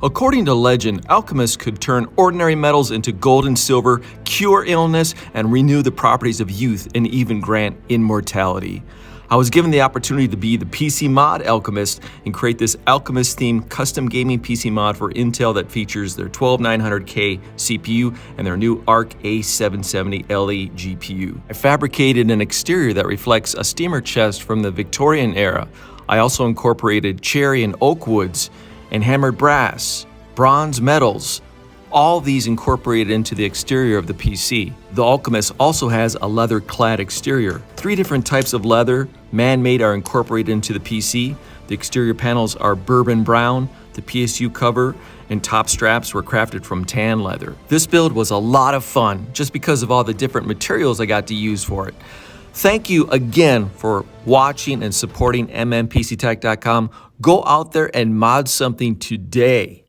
According to legend, alchemists could turn ordinary metals into gold and silver, cure illness, and renew the properties of youth, and even grant immortality. I was given the opportunity to be the PC mod alchemist and create this alchemist themed custom gaming PC mod for Intel that features their 12900K CPU and their new ARC A770 LE GPU. I fabricated an exterior that reflects a steamer chest from the Victorian era. I also incorporated cherry and oak woods and hammered brass, bronze metals, all these incorporated into the exterior of the PC. The Alchemist also has a leather-clad exterior. 3 different types of leather, man-made, are incorporated into the PC. The exterior panels are bourbon brown, the PSU cover and top straps were crafted from tan leather. This build was a lot of fun just because of all the different materials I got to use for it. Thank you again for watching and supporting MNPCTECH.com. Go out there and mod something today.